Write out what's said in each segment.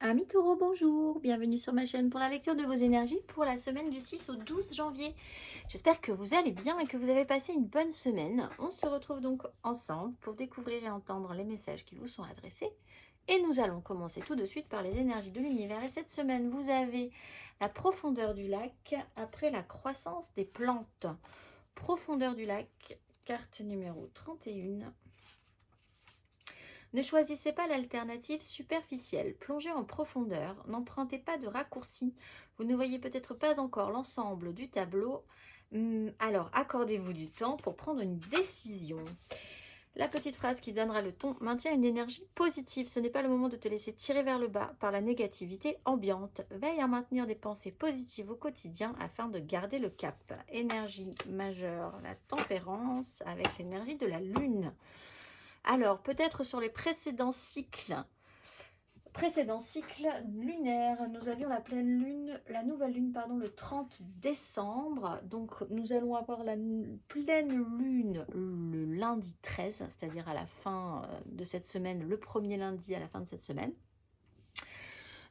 Amis taureaux, bonjour, bienvenue sur ma chaîne pour la lecture de vos énergies pour la semaine du 6 au 12 janvier. J'espère que vous allez bien et que vous avez passé une bonne semaine. On se retrouve donc ensemble pour découvrir et entendre les messages qui vous sont adressés. Et nous allons commencer tout de suite par les énergies de l'univers. Et cette semaine, vous avez la profondeur du lac après la croissance des plantes. Profondeur du lac, carte numéro 31. Ne choisissez pas l'alternative superficielle, plongez en profondeur, n'empruntez pas de raccourcis. Vous ne voyez peut-être pas encore l'ensemble du tableau, alors accordez-vous du temps pour prendre une décision. La petite phrase qui donnera le ton maintient une énergie positive. Ce n'est pas le moment de te laisser tirer vers le bas par la négativité ambiante. Veille à maintenir des pensées positives au quotidien afin de garder le cap. Énergie majeure, la tempérance avec l'énergie de la lune. Alors, peut-être sur les précédents cycles lunaires, nous avions la pleine lune, la nouvelle lune, pardon, le 30 décembre. Donc, nous allons avoir la pleine lune le lundi 13, c'est-à-dire à la fin de cette semaine, le premier lundi à la fin de cette semaine.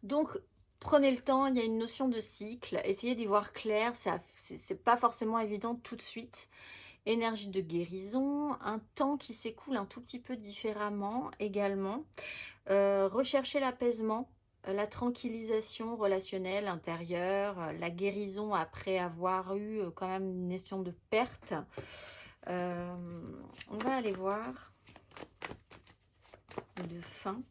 Donc, prenez le temps, il y a une notion de cycle, essayez d'y voir clair, c'est pas forcément évident tout de suite. Énergie de guérison, un temps qui s'écoule un tout petit peu différemment également. Rechercher l'apaisement, la tranquillisation relationnelle intérieure, la guérison après avoir eu quand même une notion de perte. On va aller voir de fin,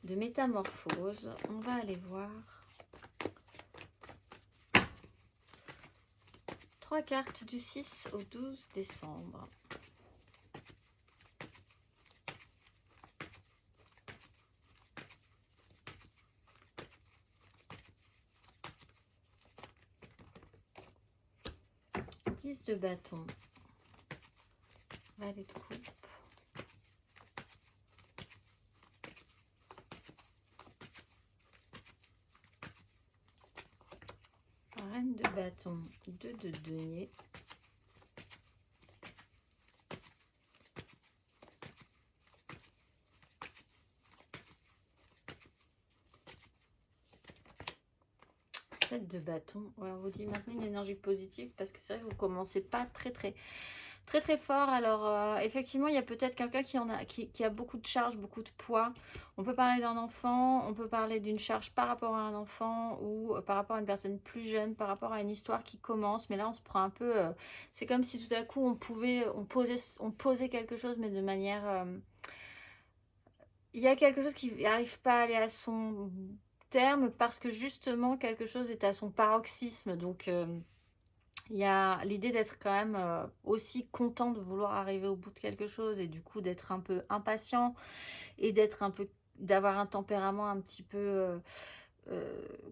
de métamorphose. On va aller voir 3 cartes du 6 au 12 décembre. De bâton, valet de coupe, reine de bâton, 2 de denier, de bâton. Ouais, on vous dit maintenant une énergie positive parce que c'est vrai que vous commencez pas très fort. Alors effectivement, il y a peut-être quelqu'un qui a beaucoup de charges, beaucoup de poids. On peut parler d'un enfant, on peut parler d'une charge par rapport à un enfant ou par rapport à une personne plus jeune, par rapport à une histoire qui commence. Mais là, on se prend un peu. C'est comme si tout à coup on posait quelque chose, mais de manière. Il y a quelque chose qui n'arrive pas à aller à son terme parce que justement quelque chose est à son paroxysme. Donc il y a l'idée d'être quand même aussi content de vouloir arriver au bout de quelque chose et du coup d'être un peu impatient et d'avoir un tempérament un petit peu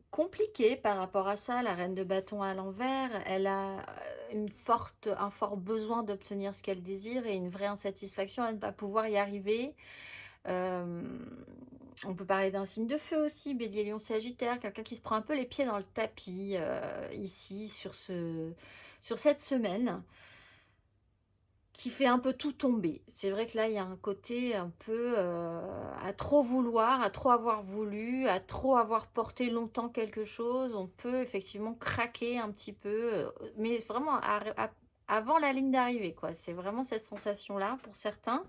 compliqué par rapport à ça. La reine de bâton à l'envers, elle a un fort besoin d'obtenir ce qu'elle désire et une vraie insatisfaction à ne pas pouvoir y arriver. On peut parler d'un signe de feu aussi, Bélier, Lion, Sagittaire, quelqu'un qui se prend un peu les pieds dans le tapis ici sur cette semaine, qui fait un peu tout tomber. C'est vrai que là, il y a un côté un peu à trop vouloir, à trop avoir voulu, à trop avoir porté longtemps quelque chose. On peut effectivement craquer un petit peu, mais vraiment avant la ligne d'arrivée, quoi. C'est vraiment cette sensation-là pour certains.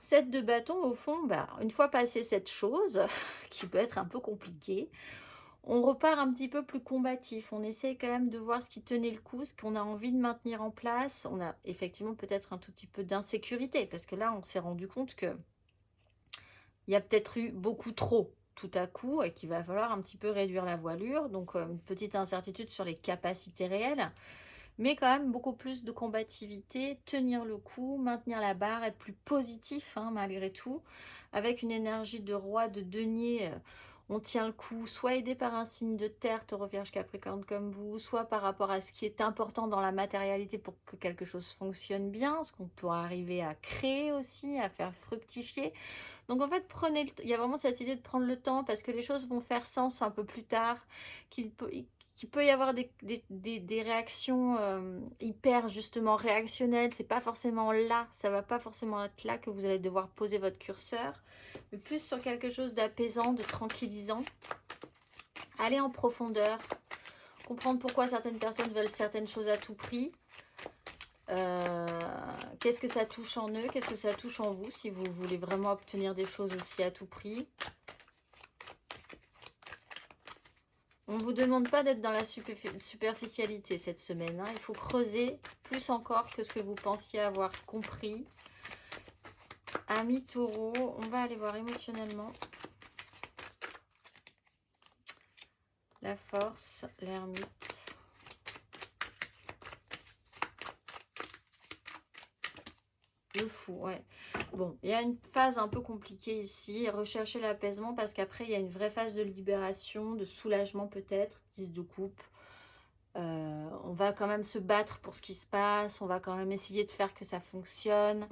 7 de bâton, au fond, bah, une fois passé cette chose, qui peut être un peu compliquée, on repart un petit peu plus combatif. On essaie quand même de voir ce qui tenait le coup, ce qu'on a envie de maintenir en place. On a effectivement peut-être un tout petit peu d'insécurité, parce que là, on s'est rendu compte que il y a peut-être eu beaucoup trop tout à coup, et qu'il va falloir un petit peu réduire la voilure. Donc, une petite incertitude sur les capacités réelles. Mais quand même beaucoup plus de combativité, tenir le coup, maintenir la barre, être plus positif malgré tout, avec une énergie de roi, de denier, on tient le coup, soit aidé par un signe de terre, taureau, vierge, capricorne comme vous, soit par rapport à ce qui est important dans la matérialité pour que quelque chose fonctionne bien, ce qu'on peut arriver à créer aussi, à faire fructifier. Donc en fait, il y a vraiment cette idée de prendre le temps parce que les choses vont faire sens un peu plus tard, qu'il peut y avoir des réactions hyper justement réactionnelles. C'est pas forcément là, ça va pas forcément être là que vous allez devoir poser votre curseur, mais plus sur quelque chose d'apaisant, de tranquillisant. Aller en profondeur, comprendre pourquoi certaines personnes veulent certaines choses à tout prix. Qu'est-ce que ça touche en eux, qu'est-ce que ça touche en vous, si vous voulez vraiment obtenir des choses aussi à tout prix. On ne vous demande pas d'être dans la superficialité cette semaine, hein. Il faut creuser plus encore que ce que vous pensiez avoir compris. Amis taureau, on va aller voir émotionnellement. La force, l'ermite. Le fou, ouais. Bon, il y a une phase un peu compliquée ici. Rechercher l'apaisement parce qu'après, il y a une vraie phase de libération, de soulagement peut-être. 10 de coupe. On va quand même se battre pour ce qui se passe. On va quand même essayer de faire que ça fonctionne.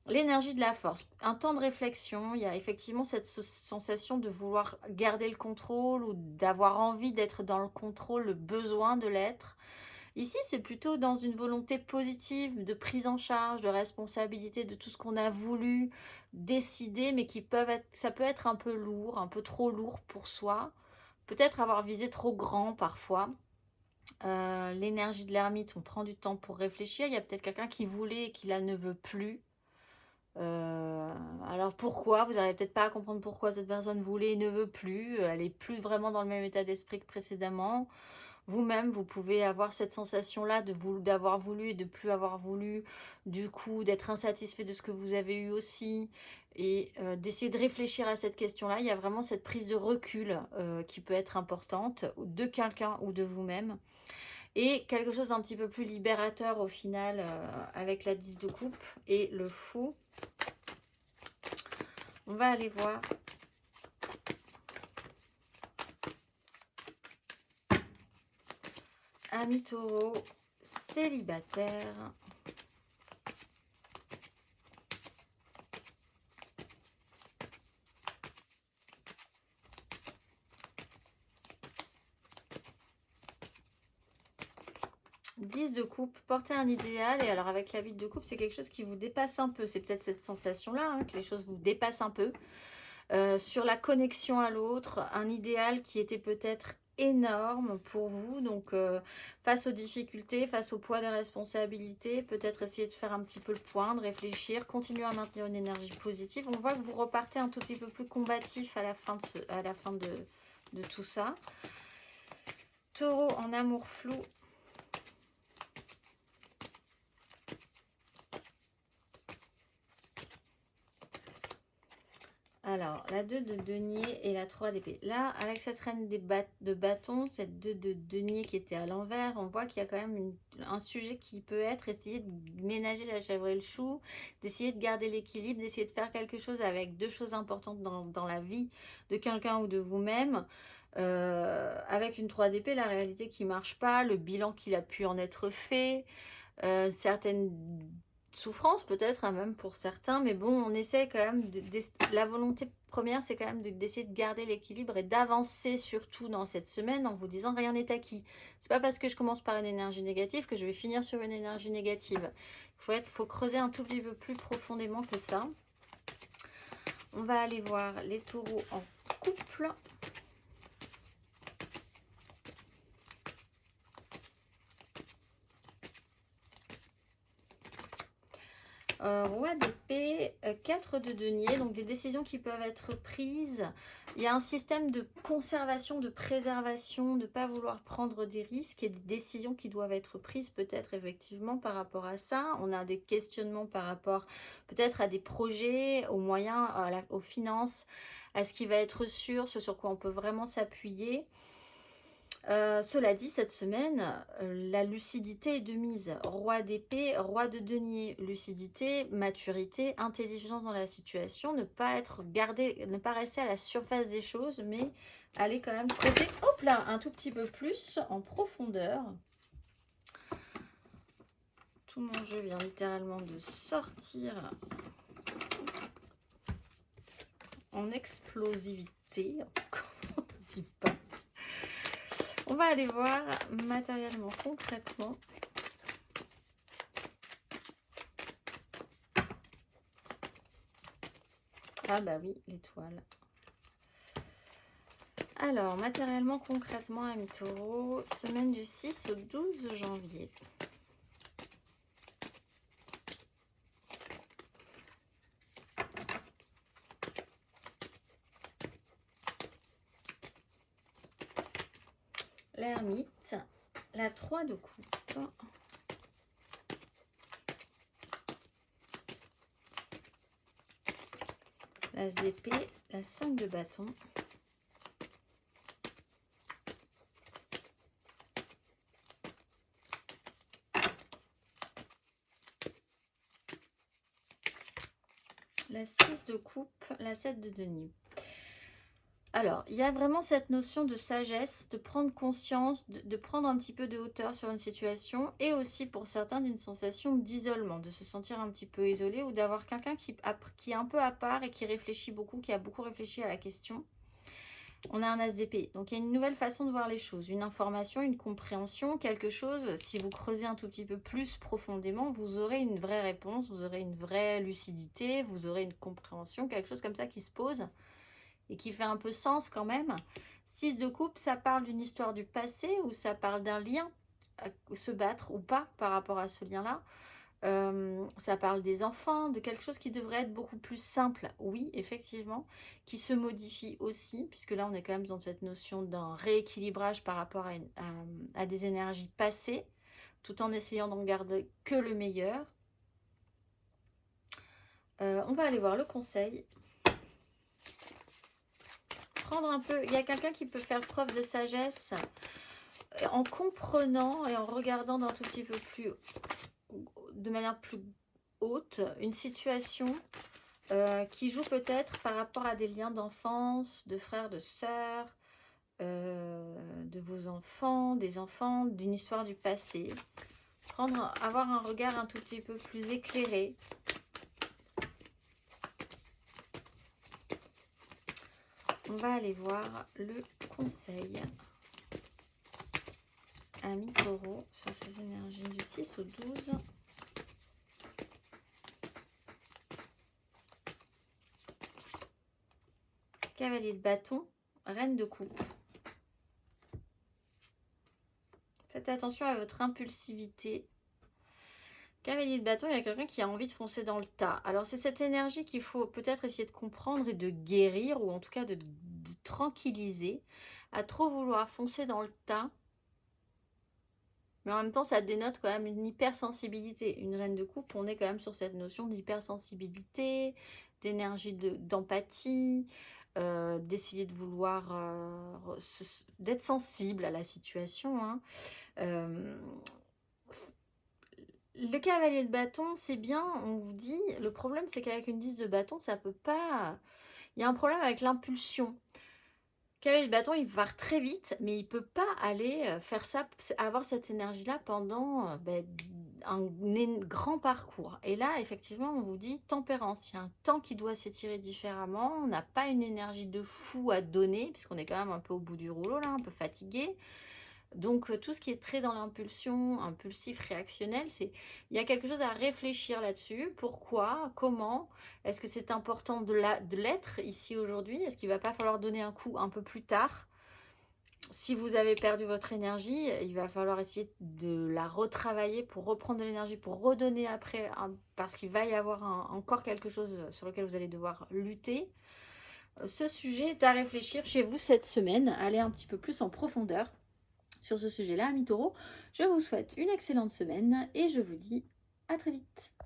L'énergie de la force. Un temps de réflexion. Il y a effectivement cette sensation de vouloir garder le contrôle ou d'avoir envie d'être dans le contrôle, le besoin de l'être. Ici, c'est plutôt dans une volonté positive de prise en charge, de responsabilité de tout ce qu'on a voulu décider, mais ça peut être un peu lourd, un peu trop lourd pour soi. Peut-être avoir visé trop grand parfois. L'énergie de l'ermite, on prend du temps pour réfléchir. Il y a peut-être quelqu'un qui voulait et qui là ne veut plus. Alors pourquoi? Vous n'arrivez peut-être pas à comprendre pourquoi cette personne voulait et ne veut plus. Elle n'est plus vraiment dans le même état d'esprit que précédemment. Vous-même, vous pouvez avoir cette sensation-là d'avoir voulu et de plus avoir voulu, du coup, d'être insatisfait de ce que vous avez eu aussi, et d'essayer de réfléchir à cette question-là. Il y a vraiment cette prise de recul qui peut être importante, de quelqu'un ou de vous-même. Et quelque chose d'un petit peu plus libérateur au final, avec la 10 de coupe et le fou. On va aller voir. Amis taureau, célibataire. De coupe, porter un idéal. Et alors avec la vie de coupe, c'est quelque chose qui vous dépasse un peu. C'est peut-être cette sensation-là, hein, que les choses vous dépassent un peu. Sur la connexion à l'autre, un idéal qui était peut-être énorme pour vous. Donc face aux difficultés, face au poids des responsabilités, peut-être essayer de faire un petit peu le point, de réfléchir, continuer à maintenir une énergie positive. On voit que vous repartez un tout petit peu plus combatif à la fin de tout ça. Taureau en amour flou. Alors, la 2 de denier et la 3 d'épée. Là, avec cette reine de bâton, cette 2 de denier qui était à l'envers, on voit qu'il y a quand même un sujet qui peut être essayer de ménager la chèvre et le chou, d'essayer de garder l'équilibre, d'essayer de faire quelque chose avec deux choses importantes dans la vie de quelqu'un ou de vous-même. Avec une 3 d'épée, la réalité qui ne marche pas, le bilan qu'il a pu en être fait, certaines souffrance peut-être, hein, même pour certains, mais bon, on essaie quand même, la volonté première, c'est quand même d'essayer de garder l'équilibre et d'avancer surtout dans cette semaine en vous disant rien n'est acquis. C'est pas parce que je commence par une énergie négative que je vais finir sur une énergie négative. Il faut creuser un tout petit peu plus profondément que ça. On va aller voir les taureaux en couple. Roi d'épée, 4 de denier, donc des décisions qui peuvent être prises. Il y a un système de conservation, de préservation, de ne pas vouloir prendre des risques et des décisions qui doivent être prises peut-être effectivement par rapport à ça. On a des questionnements par rapport peut-être à des projets, aux moyens, aux finances, à ce qui va être sûr, ce sur quoi on peut vraiment s'appuyer. Cela dit, cette semaine, la lucidité est de mise. Roi d'épée, roi de denier. Lucidité, maturité, intelligence dans la situation. Ne pas rester à la surface des choses, mais aller quand même creuser, hop là, un tout petit peu plus en profondeur. Tout mon jeu vient littéralement de sortir en explosivité. On ne dit pas. On va aller voir matériellement, concrètement. Ah bah oui, l'étoile. Alors, matériellement, concrètement, ami Taureau, semaine du 6 au 12 janvier. L'ermite, la 3 de coupe, l'as d'épée, la 5 de bâton, la 6 de coupe, la 7 de denier. Alors, il y a vraiment cette notion de sagesse, de prendre conscience, de prendre un petit peu de hauteur sur une situation et aussi pour certains d'une sensation d'isolement, de se sentir un petit peu isolé ou d'avoir quelqu'un qui est un peu à part et qui réfléchit beaucoup, qui a beaucoup réfléchi à la question. On a un as d'épée, donc il y a une nouvelle façon de voir les choses, une information, une compréhension, quelque chose, si vous creusez un tout petit peu plus profondément, vous aurez une vraie réponse, vous aurez une vraie lucidité, vous aurez une compréhension, quelque chose comme ça qui se pose et qui fait un peu sens quand même. 6 de coupe, ça parle d'une histoire du passé ou ça parle d'un lien, se battre ou pas par rapport à ce lien-là. Ça parle des enfants, de quelque chose qui devrait être beaucoup plus simple, oui, effectivement, qui se modifie aussi, puisque là, on est quand même dans cette notion d'un rééquilibrage par rapport à des énergies passées, tout en essayant d'en garder que le meilleur. On va aller voir le conseil. Prendre un peu, il y a quelqu'un qui peut faire preuve de sagesse en comprenant et en regardant d'un tout petit peu plus, de manière plus haute, une situation qui joue peut-être par rapport à des liens d'enfance, de frères, de sœurs, de vos enfants, des enfants, d'une histoire du passé. Avoir un regard un tout petit peu plus éclairé. On va aller voir le conseil. Ami Taureau sur ces énergies du 6 au 12. Cavalier de bâton, reine de coupe. Faites attention à votre impulsivité. Cavalier de bâton, il y a quelqu'un qui a envie de foncer dans le tas. Alors, c'est cette énergie qu'il faut peut-être essayer de comprendre et de guérir, ou en tout cas de tranquilliser. À trop vouloir foncer dans le tas. Mais en même temps, ça dénote quand même une hypersensibilité. Une reine de coupe, on est quand même sur cette notion d'hypersensibilité, d'énergie, d'empathie, d'essayer de vouloir, d'être sensible à la situation, hein. Le cavalier de bâton, c'est bien, on vous dit, le problème c'est qu'avec une 10 de bâton, ça peut pas... Il y a un problème avec l'impulsion. Cavalier de bâton, il part très vite, mais il peut pas aller faire ça, avoir cette énergie-là pendant un grand parcours. Et là, effectivement, on vous dit tempérance. Il y a un temps qui doit s'étirer différemment. On n'a pas une énergie de fou à donner, puisqu'on est quand même un peu au bout du rouleau, là, un peu fatigué. Donc, tout ce qui est très dans l'impulsion, impulsif, réactionnel, il y a quelque chose à réfléchir là-dessus. Pourquoi? Comment? Est-ce que c'est important de l'être ici aujourd'hui? Est-ce qu'il ne va pas falloir donner un coup un peu plus tard? Si vous avez perdu votre énergie, il va falloir essayer de la retravailler pour reprendre de l'énergie, pour redonner après, parce qu'il va y avoir encore quelque chose sur lequel vous allez devoir lutter. Ce sujet est à réfléchir chez vous cette semaine. Allez un petit peu plus en profondeur sur ce sujet-là, ami Taureau. Je vous souhaite une excellente semaine et je vous dis à très vite.